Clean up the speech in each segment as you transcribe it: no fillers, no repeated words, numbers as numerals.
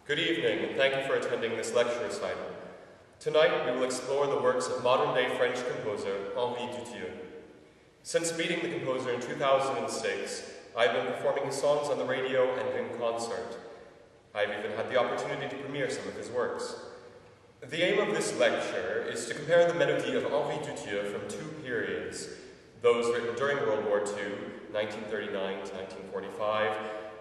Good evening, and thank you for attending this lecture recital. Tonight, we will explore the works of modern-day French composer Henri Dutilleux. Since meeting the composer in 2006, I've been performing his songs on the radio and in concert. I've even had the opportunity to premiere some of his works. The aim of this lecture is to compare the melody of Henri Dutilleux from two periods, those written during World War II, 1939 to 1945,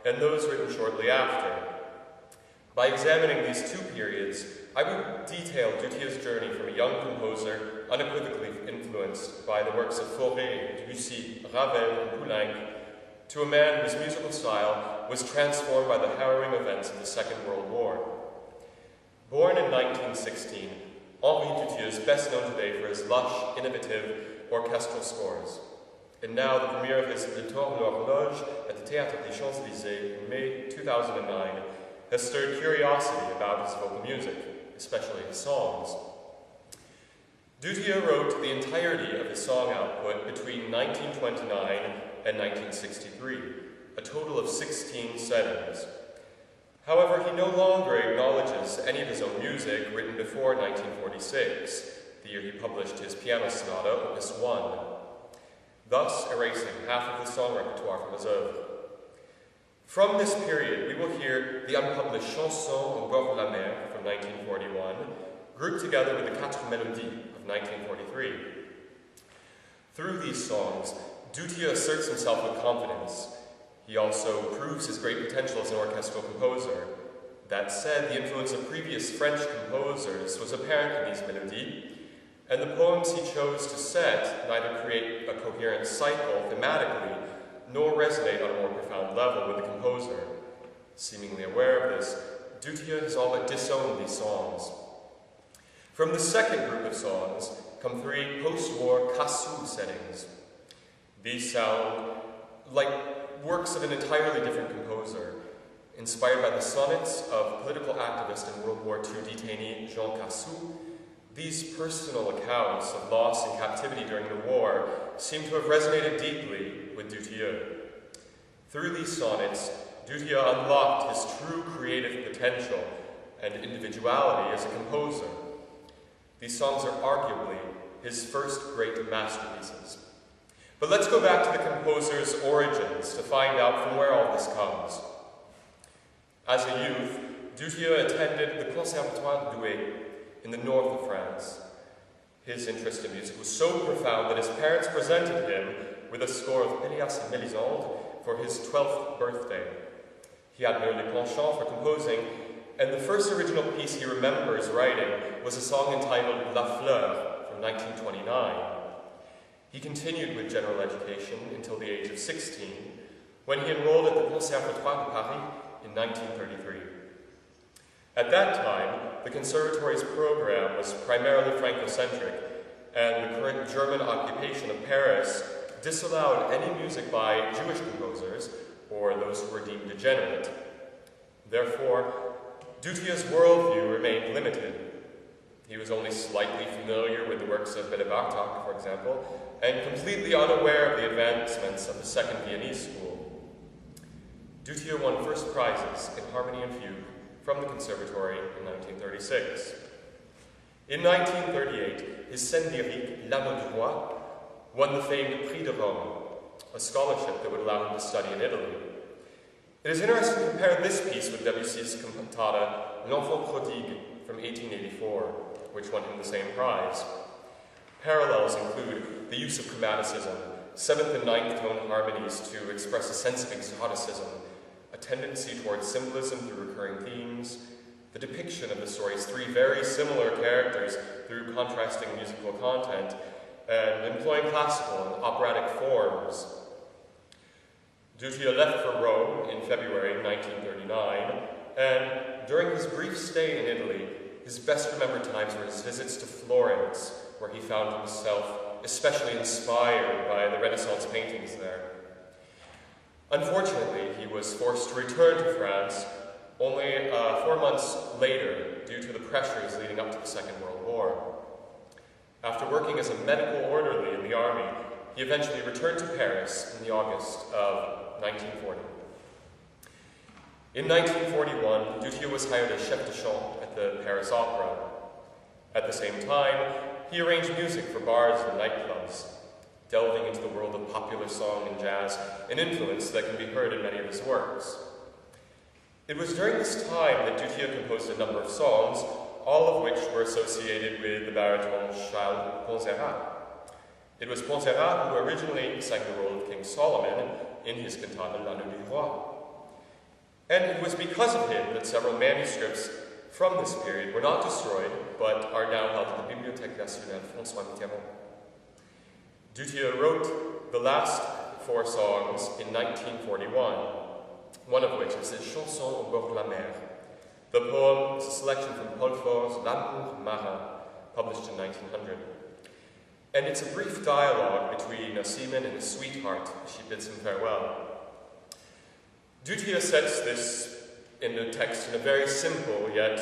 and those written shortly after. By examining these two periods, I would detail Dutilleux's journey from a young composer unequivocally influenced by the works of Fauré, Debussy, Ravel, and Poulenc, to a man whose musical style was transformed by the harrowing events of the Second World War. Born in 1916, Henri Dutilleux is best known today for his lush, innovative orchestral scores. And now the premiere of his Le Tour de l'Horloge at the Théâtre des Champs-Élysées in May 2009 has stirred curiosity about his vocal music, especially his songs. Dutilleux wrote the entirety of his song output between 1929 and 1963, a total of 16 settings. However, he no longer acknowledges any of his own music written before 1946, the year he published his piano sonata, Opus 1, thus erasing half of the song repertoire from his oeuvre. From this period, we will hear the unpublished Chanson au bord de la mer from 1941, grouped together with the Quatre Mélodies of 1943. Through these songs, Dutilleux asserts himself with confidence. He also proves his great potential as an orchestral composer. That said, the influence of previous French composers was apparent in these melodies, and the poems he chose to set neither create a coherent cycle thematically, nor resonate on a more profound level with the composer. Seemingly aware of this, Dutilleux has all but disowned these songs. From the second group of songs come three post-war cassou settings. These sound like works of an entirely different composer, inspired by the sonnets of political activist and World War II detainee Jean Cassou. These personal accounts of loss and captivity during the war seem to have resonated deeply with Dutilleux. Through these sonnets, Dutilleux unlocked his true creative potential and individuality as a composer. These songs are arguably his first great masterpieces. But let's go back to the composer's origins to find out from where all this comes. As a youth, Dutilleux attended the Conservatoire de Douai in the north of France. His interest in music was so profound that his parents presented him with a score of Pélias and Mélisande for his 12th birthday. He had no penchant for composing, and the first original piece he remembers writing was a song entitled La Fleur from 1929. He continued with general education until the age of 16, when he enrolled at the Conservatoire de Paris in 1933. At that time, the Conservatory's program was primarily Franco-centric, and the current German occupation of Paris disallowed any music by Jewish composers or those who were deemed degenerate. Therefore, Dutilleux's worldview remained limited. He was only slightly familiar with the works of Bela Bartok, for example, and completely unaware of the advancements of the Second Viennese School. Dutilleux won first prizes in harmony and fugue from the Conservatory in 1936. In 1938, his scène lyrique, L'Anneau du Roi, won the famed Prix de Rome, a scholarship that would allow him to study in Italy. It is interesting to compare this piece with Debussy's cantata, L'Enfant Prodigue, from 1884, which won him the same prize. Parallels include the use of chromaticism, seventh and ninth tone harmonies to express a sense of exoticism, a tendency towards symbolism through recurring themes, the depiction of the story's three very similar characters through contrasting musical content, and employing classical and operatic forms. Dutilleux left for Rome in February 1939, and during his brief stay in Italy, his best remembered times were his visits to Florence, where he found himself especially inspired by the Renaissance paintings there. Unfortunately, he was forced to return to France only 4 months later due to the pressures leading up to the Second World War. After working as a medical orderly in the army, he eventually returned to Paris in the August of 1940. In 1941, Duthier was hired as chef de chant at the Paris Opera. At the same time, he arranged music for bars and nightclubs, delving into the world of popular song and jazz, an influence that can be heard in many of his works. It was during this time that Duthier composed a number of songs, all of which were associated with the baritone Charles Poncerat. It was Poncerat who originally sang the role of King Solomon in his cantata L'Anneau du Roi. And it was because of him that several manuscripts from this period were not destroyed, but are now held at the Bibliothèque Nationale François Mitterrand. Duthier wrote the last 4 songs in 1941, one of which is his Chanson au bord de la mer. The poem is a selection from Paul Fort's L'Amour Marin, published in 1900. And it's a brief dialogue between a seaman and his sweetheart as she bids him farewell. Duthier sets this in the text in a very simple yet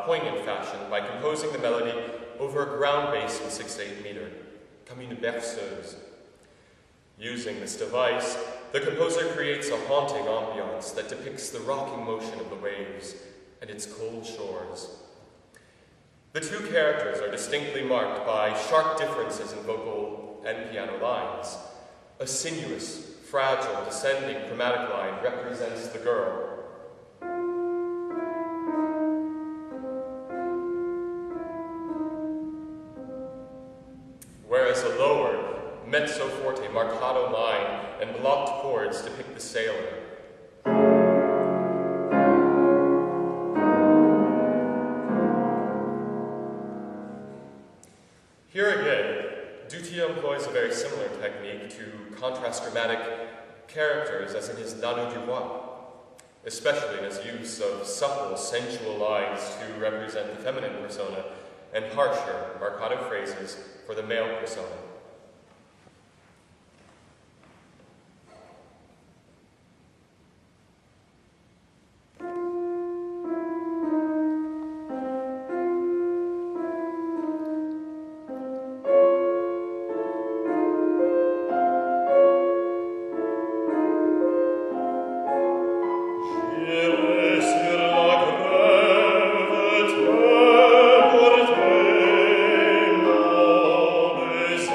poignant fashion by composing the melody over a ground bass in 6/8 meter, comme une berceuse. Using this device, the composer creates a haunting ambiance that depicts the rocking motion of the waves and its cold shores. The two characters are distinctly marked by sharp differences in vocal and piano lines. A sinuous, fragile, descending chromatic line represents the girl. Whereas a lower, mezzo forte, marcato line and blocked chords depict the sailor. Here again, Duthier employs a very similar technique to contrast dramatic characters as in his L'Anneau du Roi, especially in his use of supple, sensual lines to represent the feminine persona and harsher, marcato phrases for the male persona. Is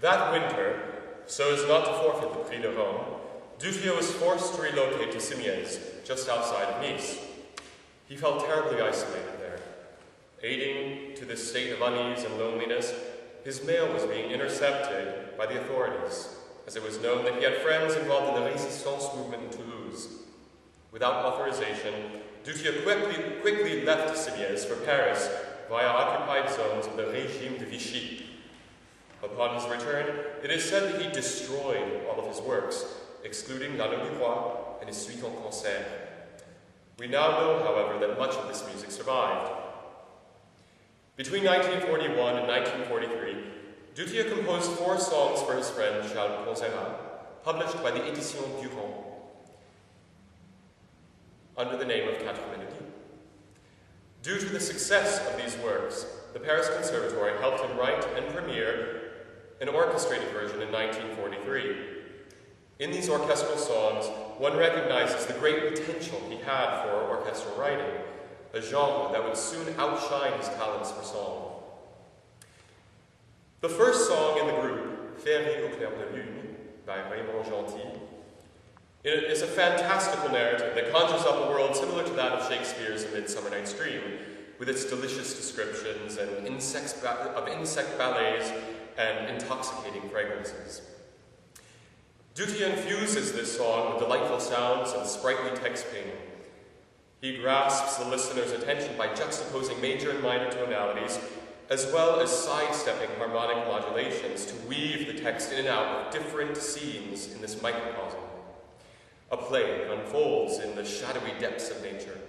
That winter, so as not to forfeit the Prix de Rome, Duthieux was forced to relocate to Simiez, just outside of Nice. He felt terribly isolated there. Aiding to this state of unease and loneliness, his mail was being intercepted by the authorities, as it was known that he had friends involved in the Resistance movement in Toulouse. Without authorization, Duthieux quickly left Simiez for Paris via occupied zones of the Régime de Vichy. Upon his return, it is said that he destroyed all of his works, excluding L'Anneau du Roi and his Suite en Concert. We now know, however, that much of this music survived. Between 1941 and 1943, Duthieux composed 4 songs for his friend Charles Poncerat, published by the Édition Durand, under the name of Quatre Mélodies. Due to the success of these works, the Paris Conservatory helped him write and premiere an orchestrated version in 1943. In these orchestral songs, one recognizes the great potential he had for orchestral writing, a genre that would soon outshine his talents for song. The first song in the group, Féerie au clair de lune, by Raymond Gentil, it is a fantastical narrative that conjures up a world similar to that of Shakespeare's A Midsummer Night's Dream, with its delicious descriptions and insect ballets and intoxicating fragrances. Duthieux infuses this song with delightful sounds and sprightly text painting. He grasps the listener's attention by juxtaposing major and minor tonalities, as well as sidestepping harmonic modulations to weave the text in and out of different scenes in this microcosm. A play that unfolds in the shadowy depths of nature.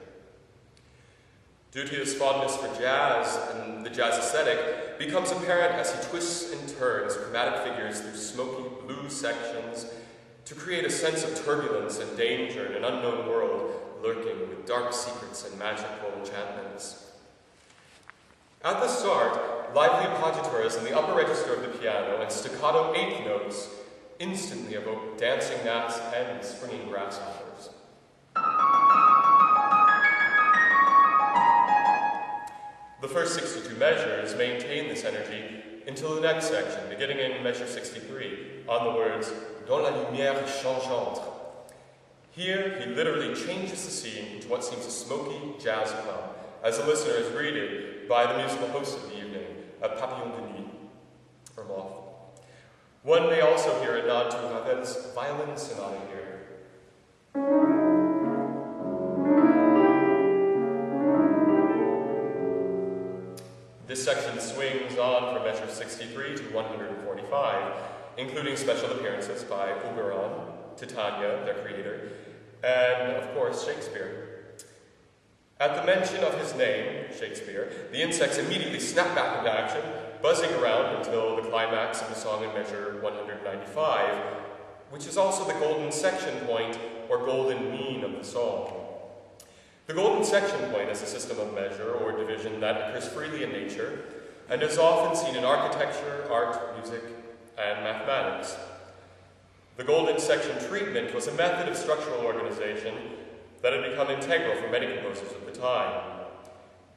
Duthieux's fondness for jazz and the jazz aesthetic becomes apparent as he twists and turns chromatic figures through smoky blue sections to create a sense of turbulence and danger in an unknown world lurking with dark secrets and magical enchantments. At the start, lively appoggiaturas in the upper register of the piano and staccato eighth notes instantly evoke dancing gnats and springing grasshoppers. The first 62 measures maintain this energy until the next section, beginning in measure 63, on the words, dans la lumière changeante. Here, he literally changes the scene into what seems a smoky jazz club, as the listener is greeted by the musical host of the evening, a papillon de nuit, or moth. One may also hear a nod to Ravel's violin sonata here. This section swings on from measure 63 to 145, including special appearances by Oberon, Titania, their creator, and, of course, Shakespeare. At the mention of his name, Shakespeare, the insects immediately snap back into action, buzzing around until the climax of the song in measure 195, which is also the golden section point, or golden mean of the song. The golden section point is a system of measure or division that occurs freely in nature and is often seen in architecture, art, music, and mathematics. The golden section treatment was a method of structural organization that had become integral for many composers of the time.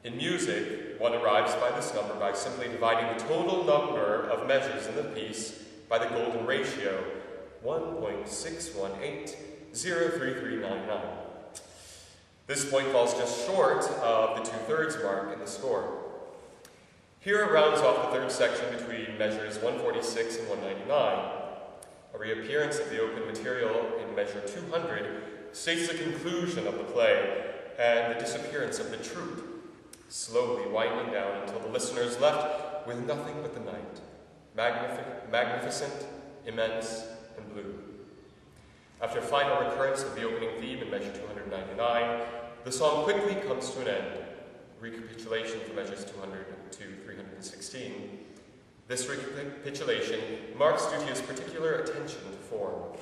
In music, one arrives by this number by simply dividing the total number of measures in the piece by the golden ratio, 1.618:03399. This point falls just short of the 2/3 mark in the score. Here it rounds off the third section between measures 146 and 199. A reappearance of the open material in measure 200 states the conclusion of the play and the disappearance of the troupe, slowly winding down until the listener is left with nothing but the night, magnificent, immense, and blue. After final recurrence of the opening theme in measure 299, the song quickly comes to an end. Recapitulation for measures 200 to 316. This recapitulation marks Duthieux's particular attention to form.